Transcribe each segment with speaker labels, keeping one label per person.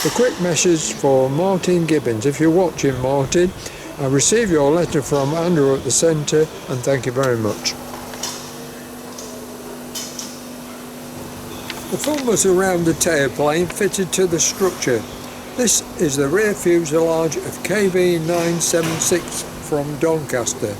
Speaker 1: A quick message for Martin Gibbons. If you're watching, Martin, I received your letter from Andrew at the centre, and thank you very much. The foam was around the tailplane fitted to the structure. This is the rear fuselage of KB976 from Doncaster.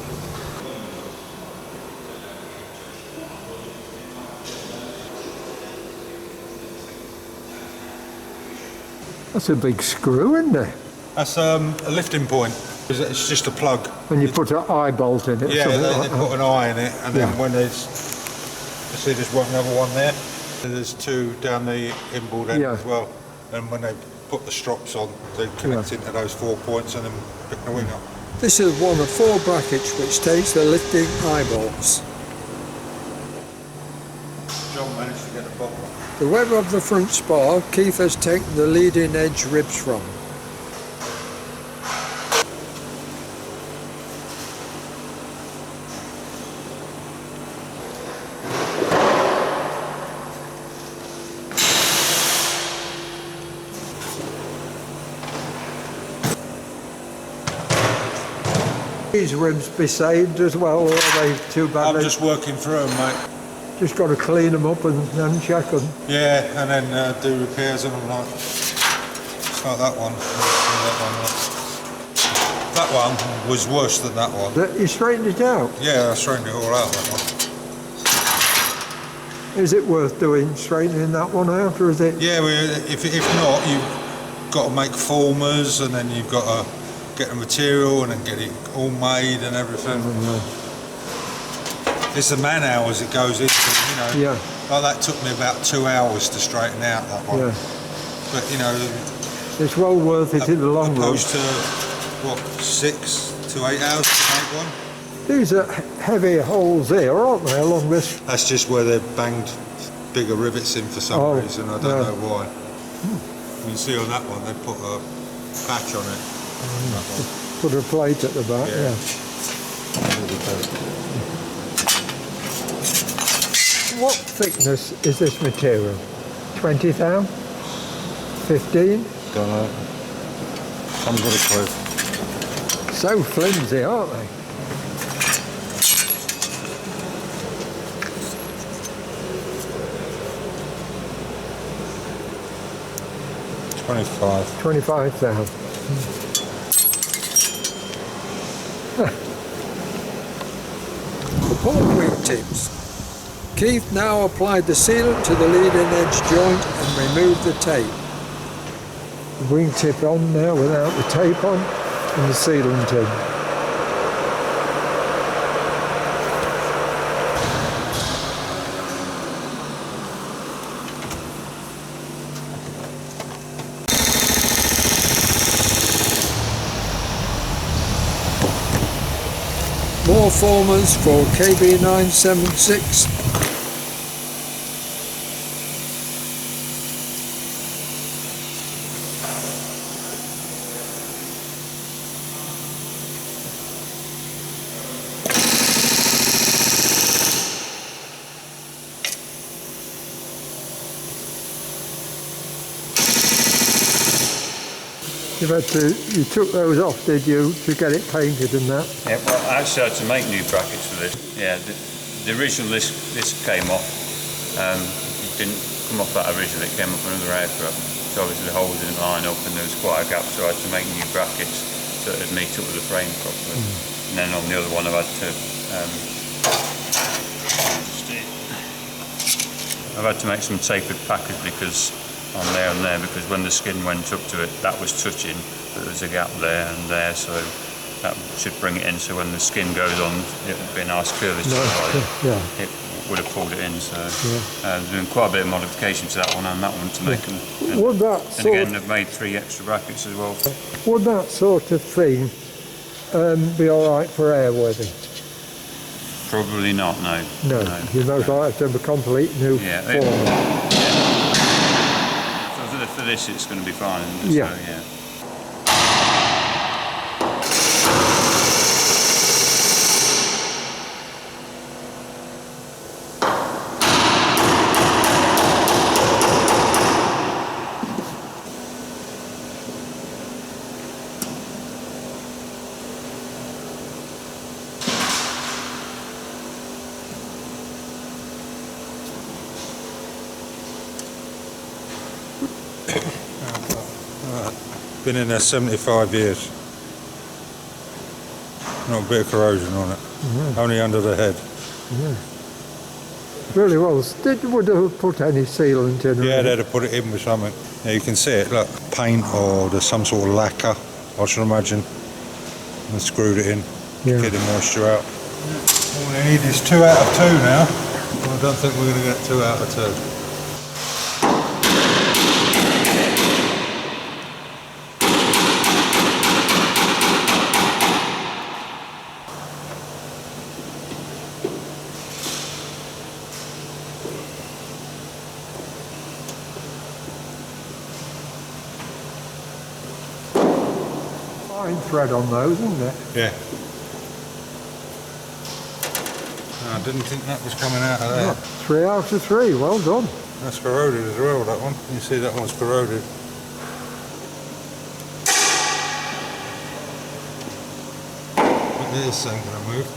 Speaker 1: That's a big screw, isn't it?
Speaker 2: That's a lifting point. It's just a plug.
Speaker 1: And you put an eye bolt in it?
Speaker 2: Yeah, they put an eye in it, and then when you see there's another one there. There's two down the inboard end as well. And when they put the strops on, they connect into those 4 points and then pick the wing up.
Speaker 1: This is one of 4 brackets which takes the lifting eye bolts.
Speaker 2: John managed to get the bottom.
Speaker 1: The web of the front spar, Keith has taken the leading edge ribs from. These ribs be saved as well, or are they too bad?
Speaker 2: I'm just working through them, mate.
Speaker 1: Just got to clean them up and then check them.
Speaker 2: Yeah, and then do repairs on them. Like it's like that one. That one was worse than that one.
Speaker 1: You straightened it out?
Speaker 2: Yeah, I straightened it all out, that one.
Speaker 1: Is it worth doing, straightening that one out, or is it? Yeah,
Speaker 2: well, if not, you've got to make formers, and then you've got to get the material and then get it all made and everything. It's the man hours it goes into, you know.
Speaker 1: Yeah.
Speaker 2: Like that took me about 2 hours to straighten out that one. Yeah. But you know,
Speaker 1: it's well worth it in the long run.
Speaker 2: Opposed to what, 6 to 8 hours to make one.
Speaker 1: These are heavy holes here, aren't they, along this?
Speaker 2: That's just where they've banged bigger rivets in for some reason. I don't know why. You can see on that one they put a patch on it.
Speaker 1: Put a plate at the back, What thickness is this material? 20 thou? 15?
Speaker 2: Don't know. Haven't got a clue.
Speaker 1: So flimsy, aren't they?
Speaker 2: $25.
Speaker 1: 25,000. The port wing tips. Keith now applied the sealant to the leading edge joint and removed the tape. The wing tip on now without the tape on and the sealant in. More formers for KB976. You took those off, did you, to get it painted and that?
Speaker 3: Yeah, well, I actually had to make new brackets for this. Yeah, the original this came off. It didn't come off that originally, it came off another aircraft. So obviously the holes didn't line up and there was quite a gap, so I had to make new brackets so it'd meet up with the frame properly. And then on the other one I've had to make some tapered package because on there because when the skin went up to it, that was touching, but there's a gap there and there, so that should bring it in, so when the skin goes on, it would be a nice curvature. It would have pulled it in, so doing quite a bit of modification to that one and that one to make them. And again, they've made 3 extra brackets as well.
Speaker 1: Would that sort of thing be alright for airworthy?
Speaker 3: Probably not, no.
Speaker 1: No, you most likely have to have a complete new form.
Speaker 3: For this it's going to be fine.
Speaker 1: Yeah.
Speaker 3: So, yeah.
Speaker 2: Been in there 75 years. Not a bit of corrosion on it. Only under the head.
Speaker 1: Yeah. Really was. Would have put any sealant in?
Speaker 2: Yeah, they'd have put it in with something. Yeah, you can see it, look. Paint or there's some sort of lacquer, I should imagine. And screwed it in to get the moisture out. All we need is 2 out of 2 now. I don't think we're going to get 2 out of 2.
Speaker 1: Fine thread on those, isn't there?
Speaker 2: Yeah. I didn't think that was coming out of there.
Speaker 1: Oh, 3 out of 3, well done.
Speaker 2: That's corroded as well, that one. You see that one's corroded. But this ain't going to move.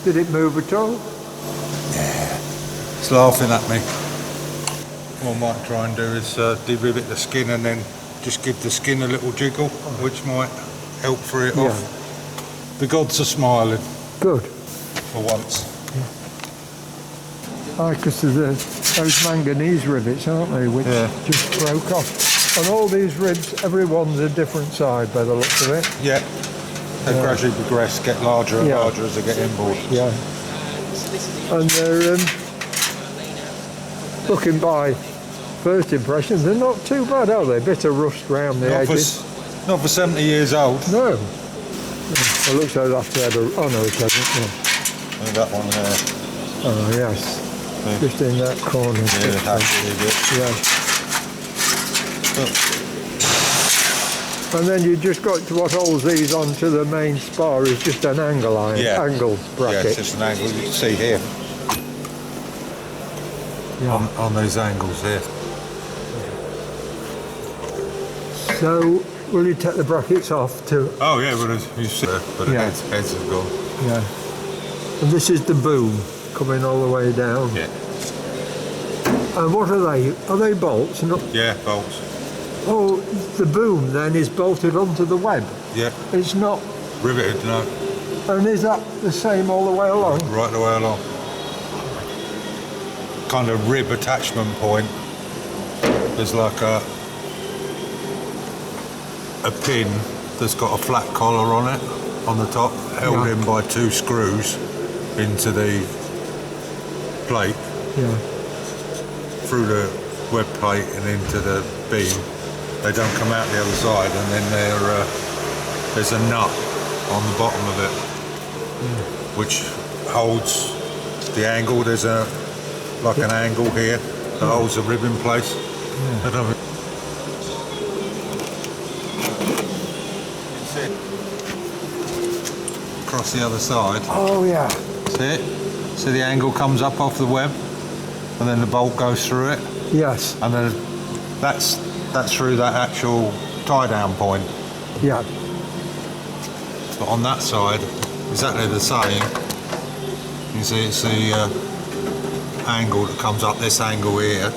Speaker 1: Did it move at all?
Speaker 2: Yeah. It's laughing at me. What I might try and do is de-rivet the skin and then just give the skin a little jiggle, which might help free it off. The gods are smiling.
Speaker 1: Good.
Speaker 2: For once.
Speaker 1: Because of those manganese rivets, aren't they, which just broke off. And all these ribs, every one's a different side by the looks of it.
Speaker 2: Yeah. They gradually progress, get larger and larger as they get inboard.
Speaker 1: Yeah. And they're, looking by first impressions, they're not too bad, are they? A bit of rust round the edges.
Speaker 2: Not for 70 years old.
Speaker 1: No. It looks like after had a... Oh no, it hasn't. No.
Speaker 2: And that one there.
Speaker 1: Oh yes. Yeah. Just in that corner.
Speaker 2: Yeah,
Speaker 1: and then you just got to what holds these onto the main spar is just an angle iron, angle bracket.
Speaker 2: Yeah, it's just an angle you can see here. Yeah. On these angles here.
Speaker 1: So, will you take the brackets off too?
Speaker 2: Oh yeah, well, you see, but the heads have gone.
Speaker 1: Yeah. And this is the boom coming all the way down.
Speaker 2: Yeah.
Speaker 1: And what are they? Are they bolts?
Speaker 2: Yeah, bolts.
Speaker 1: Oh, the boom then is bolted onto the web?
Speaker 2: Yeah.
Speaker 1: It's not...
Speaker 2: riveted, no.
Speaker 1: And is that the same all the way along?
Speaker 2: Right the way along. Kind of rib attachment point. There's like a pin that's got a flat collar on it, on the top, held in by 2 screws into the plate.
Speaker 1: Yeah.
Speaker 2: Through the web plate and into the beam. They don't come out the other side, and then there's a nut on the bottom of it, which holds the angle. There's like an angle here that holds the rib in place. I don't know. See it? Across the other side.
Speaker 1: Oh yeah.
Speaker 2: See it? See the angle comes up off the web, and then the bolt goes through it.
Speaker 1: Yes.
Speaker 2: And then that's through that actual tie down point.
Speaker 1: Yeah.
Speaker 2: But on that side, exactly the same. You see it's the angle that comes up this angle here.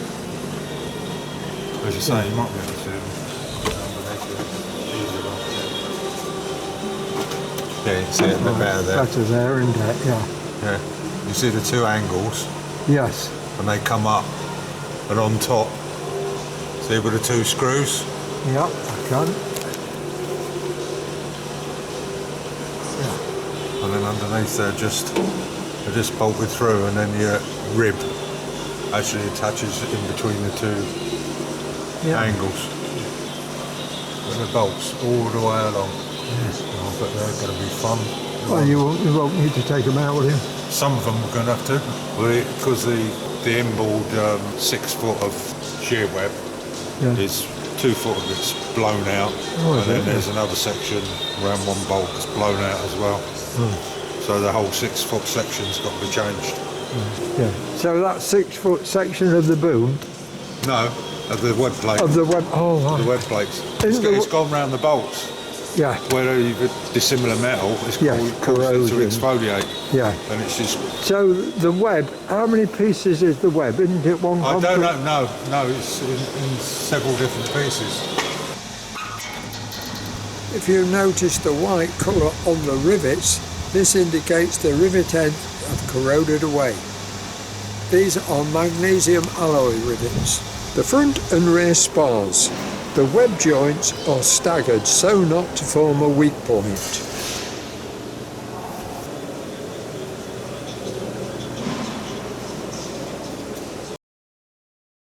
Speaker 2: As you say, you might be able to see it. Yeah, you can see it a bit better there.
Speaker 1: Better there, isn't it? Yeah.
Speaker 2: Yeah. You see the 2 angles.
Speaker 1: Yes.
Speaker 2: And they come up and on top. See with the 2 screws?
Speaker 1: Yeah, I can. Yeah.
Speaker 2: And then underneath they're just bolted through, and then your rib actually attaches in between the 2 angles. And the bolts all the way along.
Speaker 1: Yes.
Speaker 2: Oh, but they're going to be fun.
Speaker 1: Well, you won't need to take them out, will you?
Speaker 2: Some of them we're going to have to. Because the inboard 6 foot of shear web is 2 foot of it's blown out, and then there's another section around 1 bolt that's blown out as well. So the whole 6 foot section's got to be changed.
Speaker 1: Yeah. So that 6 foot section of the boom?
Speaker 2: No, of the web plate.
Speaker 1: Of the web. Oh, right.
Speaker 2: The web plates. It's gone round the bolts.
Speaker 1: Yeah.
Speaker 2: Where you've dissimilar metal, it's called
Speaker 1: corrosion.
Speaker 2: to exfoliate.
Speaker 1: Yeah.
Speaker 2: And it's just...
Speaker 1: So the web, how many pieces is the web? Isn't it one?
Speaker 2: I don't know, no, it's in several different pieces.
Speaker 1: If you notice the white colour on the rivets, this indicates the rivet ends have corroded away. These are magnesium alloy rivets. The front and rear spars. The web joints are staggered so not to form a weak point.